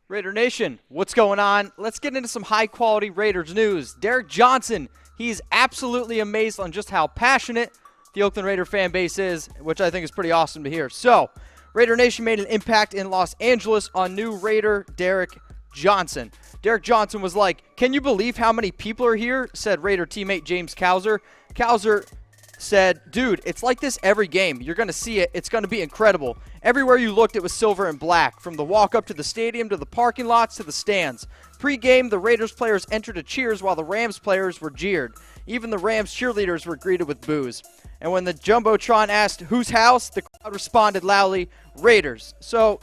Raider Nation, what's going on? Let's get into some high-quality Raiders news. Derrick Johnson, he's absolutely amazed on just how passionate the Oakland Raider fan base is, which I think is pretty awesome to hear. So, Raider Nation made an impact in Los Angeles on new Raider Derrick Johnson. Derrick Johnson was like, "Can you believe how many people are here?" said Raider teammate James Cowser. Cowser said, "Dude, it's like this every game. You're going to see it. It's going to be incredible. Everywhere you looked, it was silver and black, from the walk-up to the stadium to the parking lots to the stands. Pre-game, the Raiders players entered to cheers while the Rams players were jeered. Even the Rams cheerleaders were greeted with boos. And when the Jumbotron asked, 'Whose house?' the crowd responded loudly, 'Raiders.'" So,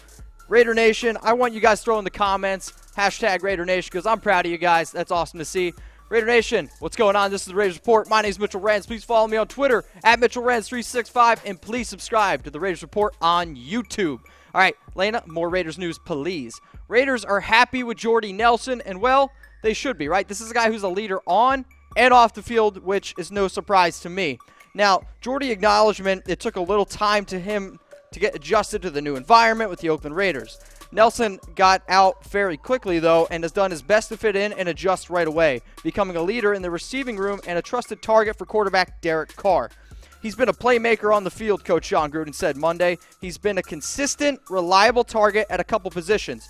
Raider Nation, I want you guys to throw in the comments, hashtag Raider Nation, because I'm proud of you guys. That's awesome to see. Raider Nation, what's going on? This is the Raiders Report. My name is Mitchell Renz. Please follow me on Twitter at MitchellRenz365, and please subscribe to the Raiders Report on YouTube. All right, Lena, more Raiders news, please. Raiders are happy with Jordy Nelson, and well, they should be, right? This is a guy who's a leader on and off the field, which is no surprise to me. Now, Jordy acknowledgement, it took a little time to him to get adjusted to the new environment with the Oakland Raiders. Nelson got out very quickly, though, and has done his best to fit in and adjust right away, becoming a leader in the receiving room and a trusted target for quarterback Derek Carr. He's been a playmaker on the field, Coach Jon Gruden said Monday. He's been a consistent, reliable target at a couple positions.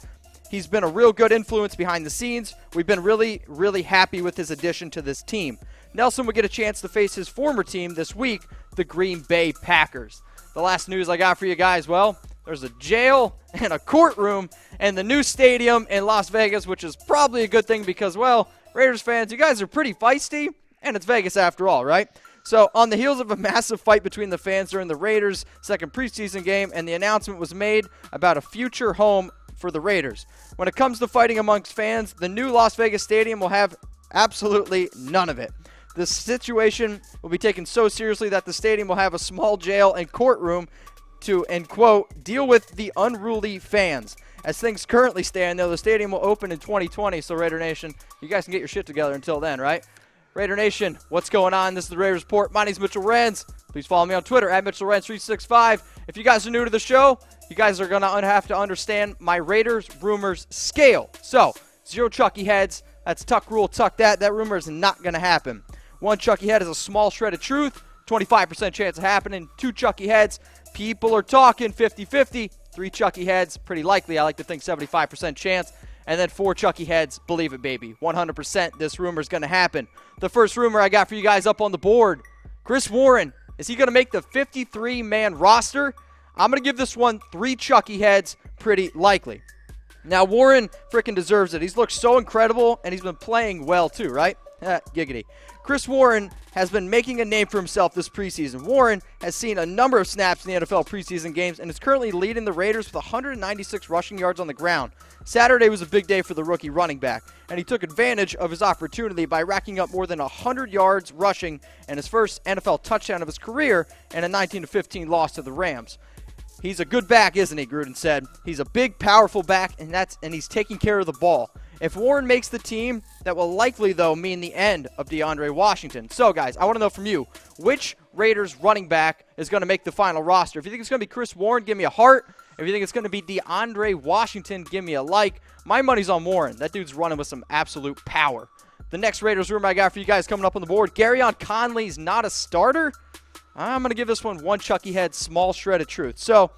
He's been a real good influence behind the scenes. We've been really, really happy with his addition to this team. Nelson will get a chance to face his former team this week, the Green Bay Packers. The last news I got for you guys, well, there's a jail and a courtroom and the new stadium in Las Vegas, which is probably a good thing because, well, Raiders fans, you guys are pretty feisty, and it's Vegas after all, right? So, on the heels of a massive fight between the fans during the Raiders' second preseason game, and the announcement was made about a future home for the Raiders. When it comes to fighting amongst fans, the new Las Vegas stadium will have absolutely none of it. This situation will be taken so seriously that the stadium will have a small jail and courtroom to, and quote, deal with the unruly fans. As things currently stand, though, the stadium will open in 2020, so Raider Nation, you guys can get your shit together until then, right? Raider Nation, what's going on? This is the Raiders Report. My name is Mitchell Renz. Please follow me on Twitter at MitchellRenz365. If you guys are new to the show, you guys are going to have to understand my Raiders rumors scale. So, 0 Chucky heads. That's tuck rule, tuck that. That rumor is not going to happen. 1 Chucky head is a small shred of truth, 25% chance of happening. 2 Chucky heads, people are talking 50-50. 3 Chucky heads, pretty likely. I like to think 75% chance. And then 4 Chucky heads, believe it, baby. 100% this rumor is going to happen. The first rumor I got for you guys up on the board, Chris Warren. Is he going to make the 53-man roster? I'm going to give this one 3 Chucky heads, pretty likely. Now, Warren freaking deserves it. He's looked so incredible, and he's been playing well too, right? Giggity. Chris Warren has been making a name for himself this preseason. Warren has seen a number of snaps in the NFL preseason games and is currently leading the Raiders with 196 rushing yards on the ground. Saturday was a big day for the rookie running back, and he took advantage of his opportunity by racking up more than 100 yards rushing and his first NFL touchdown of his career and a 19-15 loss to the Rams. He's a good back, isn't he, Gruden said. He's a big, powerful back, and he's taking care of the ball. If Warren makes the team, that will likely, though, mean the end of DeAndre Washington. So, guys, I want to know from you, which Raiders running back is going to make the final roster? If you think it's going to be Chris Warren, give me a heart. If you think it's going to be DeAndre Washington, give me a like. My money's on Warren. That dude's running with some absolute power. The next Raiders rumor I got for you guys coming up on the board, Gareon Conley's not a starter. I'm going to give this one 1 Chucky head, small shred of truth. So,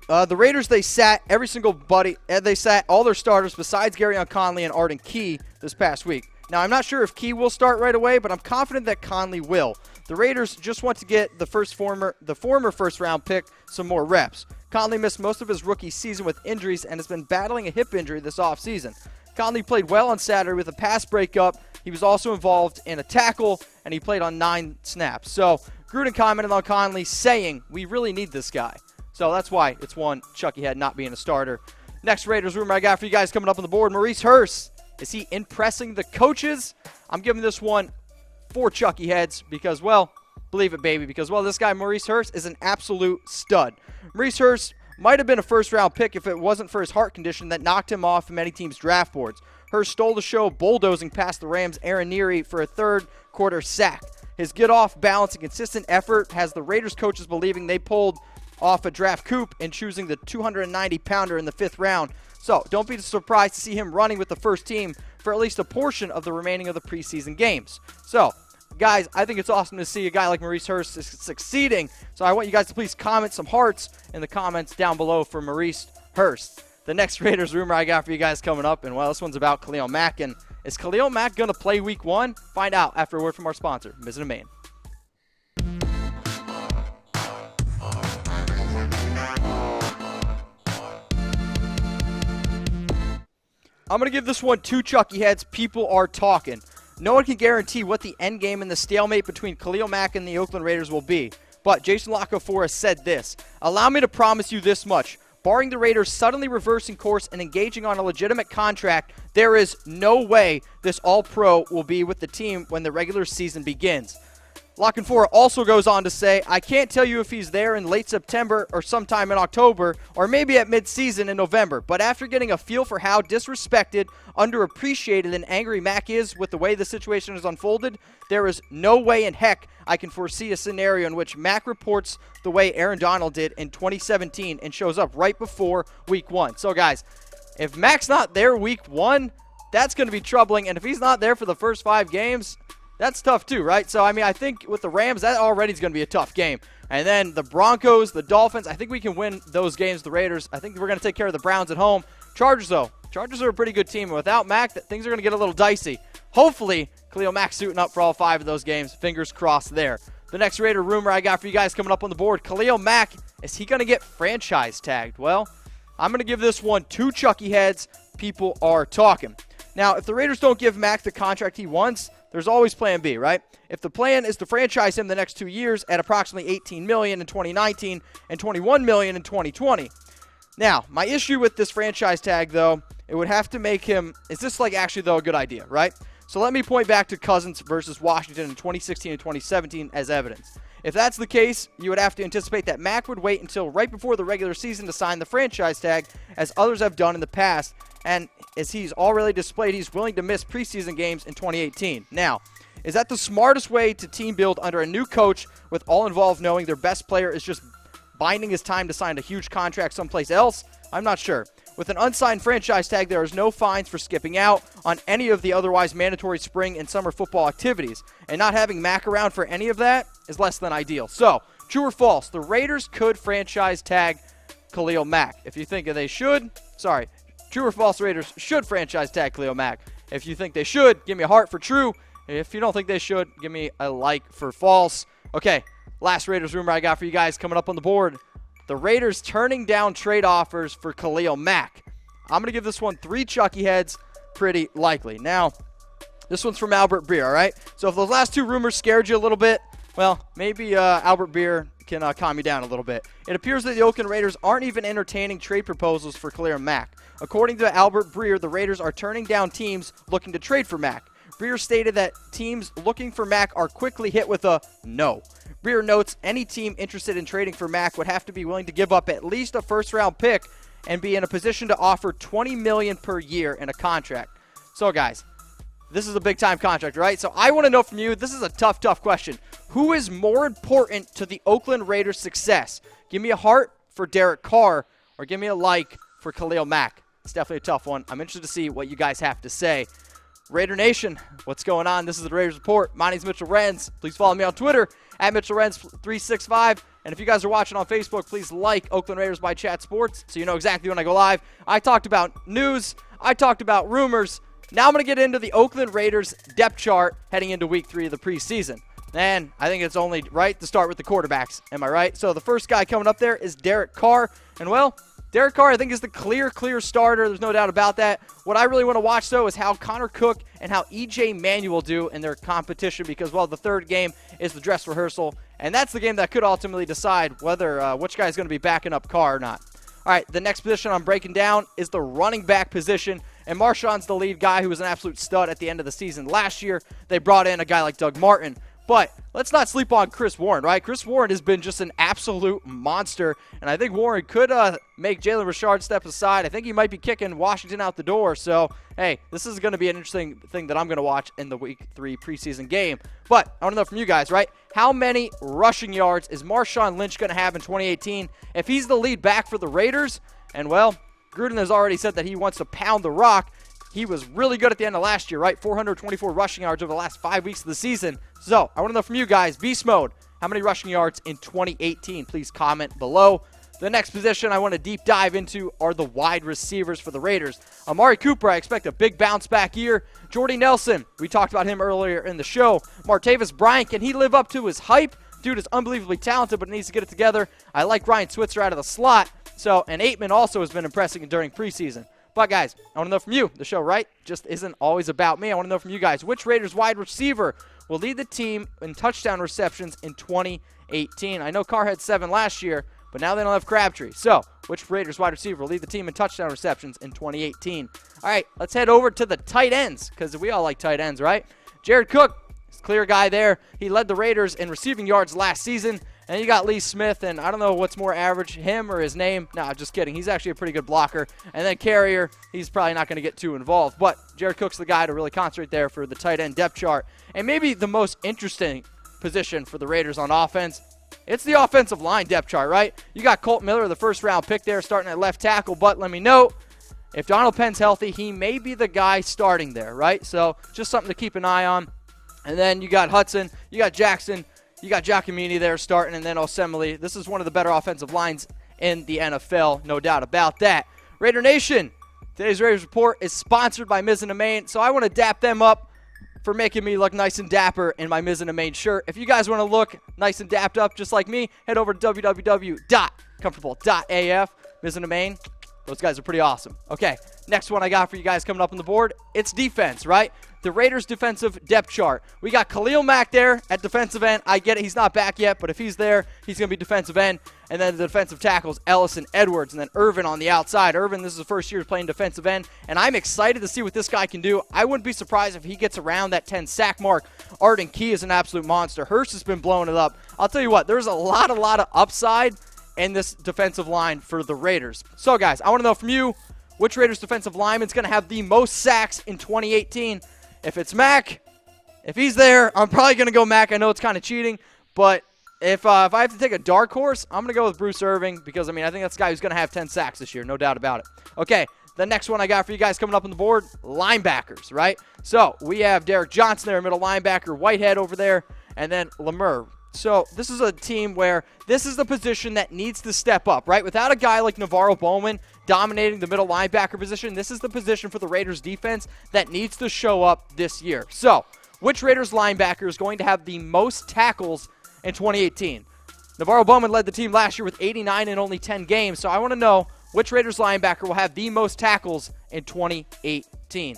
the Raiders, they sat every single buddy, and they sat all their starters besides Gareon Conley and Arden Key this past week. Now, I'm not sure if Key will start right away, but I'm confident that Conley will. The Raiders just want to get the former first-round pick some more reps. Conley missed most of his rookie season with injuries and has been battling a hip injury this offseason. Conley played well on Saturday with a pass breakup. He was also involved in a tackle, and he played on 9 snaps. So, Gruden commented on Conley saying, "We really need this guy." So that's why it's 1 Chucky head not being a starter. Next Raiders rumor I got for you guys coming up on the board, Maurice Hurst. Is he impressing the coaches? I'm giving this one 4 Chucky heads because, well, believe it, baby, because, well, this guy, Maurice Hurst, is an absolute stud. Maurice Hurst might have been a first-round pick if it wasn't for his heart condition that knocked him off many teams' draft boards. Hurst stole the show bulldozing past the Rams' Aaron Neary for a third-quarter sack. His get-off, balance, and consistent effort has the Raiders coaches believing they pulled off a draft coup and choosing the 290-pounder in the 5th round. So don't be surprised to see him running with the first team for at least a portion of the remaining of the preseason games. So, guys, I think it's awesome to see a guy like Maurice Hurst succeeding. So I want you guys to please comment some hearts in the comments down below for Maurice Hurst. The next Raiders rumor I got for you guys coming up, and well, this one's about Khalil Mack. And is Khalil Mack going to play week 1? Find out after a word from our sponsor, Visit a Main. I'm going to give this one 2 Chucky heads. People are talking. No one can guarantee what the end game in the stalemate between Khalil Mack and the Oakland Raiders will be. But Jason La-Canfora has said this: "Allow me to promise you this much. Barring the Raiders suddenly reversing course and engaging on a legitimate contract, there is no way this All-Pro will be with the team when the regular season begins." La-Canfora also goes on to say, "I can't tell you if he's there in late September or sometime in October or maybe at mid-season in November, but after getting a feel for how disrespected, underappreciated, and angry Mack is with the way the situation has unfolded, there is no way in heck I can foresee a scenario in which Mack reports the way Aaron Donald did in 2017 and shows up right before week 1. So, guys, if Mack's not there week 1, that's going to be troubling, and if he's not there for the first 5 games, that's tough too, right? So, I mean, I think with the Rams, that already is going to be a tough game. And then the Broncos, the Dolphins, I think we can win those games. The Raiders, I think we're going to take care of the Browns at home. Chargers, though. Chargers are a pretty good team. And without Mack, things are going to get a little dicey. Hopefully, Khalil Mack suiting up for all 5 of those games. Fingers crossed there. The next Raider rumor I got for you guys coming up on the board: Khalil Mack, is he going to get franchise tagged? Well, I'm going to give this one 2 Chucky heads. People are talking. Now, if the Raiders don't give Mack the contract he wants, there's always plan B, right? If the plan is to franchise him the next 2 years at approximately $18 million in 2019 and $21 million in 2020. Now, my issue with this franchise tag, though, it would have to make him, is this like actually, though, a good idea, right? So let me point back to Cousins versus Washington in 2016 and 2017 as evidence. If that's the case, you would have to anticipate that Mack would wait until right before the regular season to sign the franchise tag, as others have done in the past, and as he's already displayed he's willing to miss preseason games in 2018. Now, is that the smartest way to team build under a new coach, with all involved knowing their best player is just biding his time to sign a huge contract someplace else? I'm not sure. With an unsigned franchise tag, there is no fines for skipping out on any of the otherwise mandatory spring and summer football activities, and not having Mack around for any of that is less than ideal. So, true or false, the Raiders could franchise tag Khalil Mack. If you think they should, true or false, the Raiders should franchise tag Khalil Mack. If you think they should, give me a heart for true. If you don't think they should, give me a like for false. Okay, last Raiders rumor I got for you guys coming up on the board: the Raiders turning down trade offers for Khalil Mack. I'm going to give this one 3 Chucky heads, pretty likely. Now, this one's from Albert Breer, all right? So if those last 2 rumors scared you a little bit, well, maybe Albert Breer can calm you down a little bit. It appears that the Oakland Raiders aren't even entertaining trade proposals for Khalil Mack. According to Albert Breer, the Raiders are turning down teams looking to trade for Mack. Breer stated that teams looking for Mack are quickly hit with a no. Breer notes any team interested in trading for Mack would have to be willing to give up at least a first-round pick and be in a position to offer $20 million per year in a contract. So, guys, this is a big-time contract, right? So I want to know from you, this is a tough question. Who is more important to the Oakland Raiders' success? Give me a heart for Derek Carr, or give me a like for Khalil Mack. It's definitely a tough one. I'm interested to see what you guys have to say. Raider Nation, what's going on? This is the Raiders Report. My name's Mitchell Renz. Please follow me on Twitter at MitchellRenz365. And if you guys are watching on Facebook, please like Oakland Raiders by Chat Sports so you know exactly when I go live. I talked about news. I talked about rumors. Now I'm going to get into the Oakland Raiders depth chart heading into week 3 of the preseason. And I think it's only right to start with the quarterbacks. Am I right? So the first guy coming up there is Derek Carr. And, well, Derek Carr, I think, is the clear starter. There's no doubt about that. What I really want to watch, though, is how Connor Cook and how E.J. Manuel do in their competition because, well, the third game is the dress rehearsal, and that's the game that could ultimately decide whether which guy is going to be backing up Carr or not. All right, the next position I'm breaking down is the running back position, and Marshawn's the lead guy who was an absolute stud at the end of the season. Last year, they brought in a guy like Doug Martin. But let's not sleep on Chris Warren, right? Chris Warren has been just an absolute monster, and I think Warren could make Jalen Richard step aside. I think he might be kicking Washington out the door. So, hey, this is going to be an interesting thing that I'm going to watch in the Week 3 preseason game. But I want to know from you guys, right? How many rushing yards is Marshawn Lynch going to have in 2018? If he's the lead back for the Raiders, and, well, Gruden has already said that he wants to pound the rock. He was really good at the end of last year, right? 424 rushing yards over the last 5 weeks of the season. So I want to know from you guys, beast mode, how many rushing yards in 2018? Please comment below. The next position I want to deep dive into are the wide receivers for the Raiders. Amari Cooper, I expect a big bounce back year. Jordy Nelson, we talked about him earlier in the show. Martavis Bryant, can he live up to his hype? Dude is unbelievably talented, but needs to get it together. I like Ryan Switzer out of the slot. And Aitman also has been impressing during preseason. But guys, I want to know from you, the show, right, just isn't always about me. I want to know from you guys, which Raiders wide receiver will lead the team in touchdown receptions in 2018? I know Carr had 7 last year, but now they don't have Crabtree. So, which Raiders wide receiver will lead the team in touchdown receptions in 2018? All right, let's head over to the tight ends, because we all like tight ends, right? Jared Cook, clear guy there. He led the Raiders in receiving yards last season. And you got Lee Smith, and I don't know what's more average, him or his name. No, just kidding. He's actually a pretty good blocker. And then Carrier, he's probably not going to get too involved. But Jared Cook's the guy to really concentrate there for the tight end depth chart. And maybe the most interesting position for the Raiders on offense, it's the offensive line depth chart, right? You got Colt Miller, the first-round pick there, starting at left tackle. But let me know, if Donald Penn's healthy, he may be the guy starting there, right? So just something to keep an eye on. And then you got Hudson, you got Jackson, you got Giacomini there starting, and then Osemele. This is one of the better offensive lines in the NFL, no doubt about that. Raider Nation, today's Raiders Report is sponsored by Mizzen & Main, so I want to dap them up for making me look nice and dapper in my Mizzen & Main shirt. If you guys want to look nice and dapped up just like me, head over to www.comfortable.af. Mizzen & Main, those guys are pretty awesome. Okay, next one I got for you guys coming up on the board, it's defense, right? The Raiders' defensive depth chart. We got Khalil Mack there at defensive end. I get it, he's not back yet, but if he's there, he's going to be defensive end. And then the defensive tackles, Ellison, Edwards, and then Irvin on the outside. Irvin, this is the first year playing defensive end, and I'm excited to see what this guy can do. I wouldn't be surprised if he gets around that 10-sack mark. Arden Key is an absolute monster. Hurst has been blowing it up. I'll tell you what, there's a lot of upside in this defensive line for the Raiders. So, guys, I want to know from you, which Raiders defensive lineman is going to have the most sacks in 2018? If it's Mack, if he's there, I'm probably going to go Mack. I know it's kind of cheating, but if I have to take a dark horse, I'm going to go with Bruce Irving because, I think that's the guy who's going to have 10 sacks this year, no doubt about it. Okay, the next one I got for you guys coming up on the board, linebackers, right? So we have Derrick Johnson there, middle linebacker, Whitehead over there, and then Lemur. So this is a team where this is the position that needs to step up, right? Without a guy like Navarro Bowman dominating the middle linebacker position, this is the position for the Raiders defense that needs to show up this year. So, which Raiders linebacker is going to have the most tackles in 2018? Navarro Bowman led the team last year with 89 in only 10 games, so I want to know which Raiders linebacker will have the most tackles in 2018.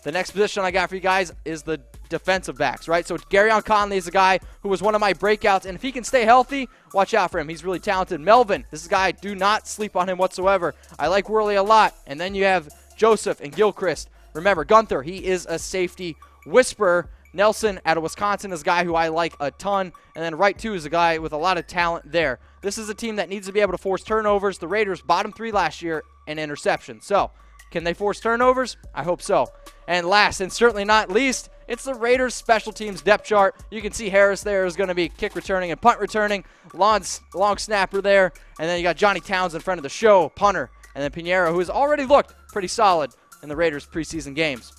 The next position I got for you guys is the defensive backs, right? So Gareon Conley is a guy who was one of my breakouts, and if he can stay healthy, watch out for him. He's really talented. Melvin, this is a guy, do not sleep on him whatsoever. I like Worley a lot. And then you have Joseph and Gilchrist. Remember, Gunther, he is a safety whisperer. Nelson out of Wisconsin is a guy who I like a ton. And then right two is a guy with a lot of talent there. This is a team that needs to be able to force turnovers. The Raiders bottom 3 last year in interceptions. So, can they force turnovers? I hope so. And last, and certainly not least, it's the Raiders special teams depth chart. You can see Harris there is going to be kick returning and punt returning. Long snapper there. And then you got Johnny Towns in front of the show, punter. And then Pinheiro, who has already looked pretty solid in the Raiders preseason games.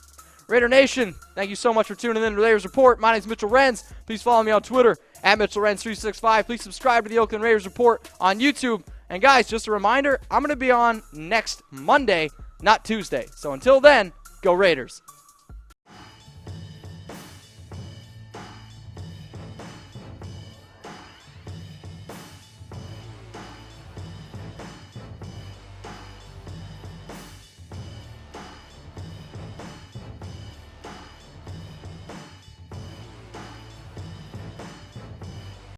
Raider Nation, thank you so much for tuning in to the Raiders Report. My name is Mitchell Renz. Please follow me on Twitter, at MitchellRenz365. Please subscribe to the Oakland Raiders Report on YouTube. And guys, just a reminder, I'm going to be on next Monday, not Tuesday. So until then, go Raiders.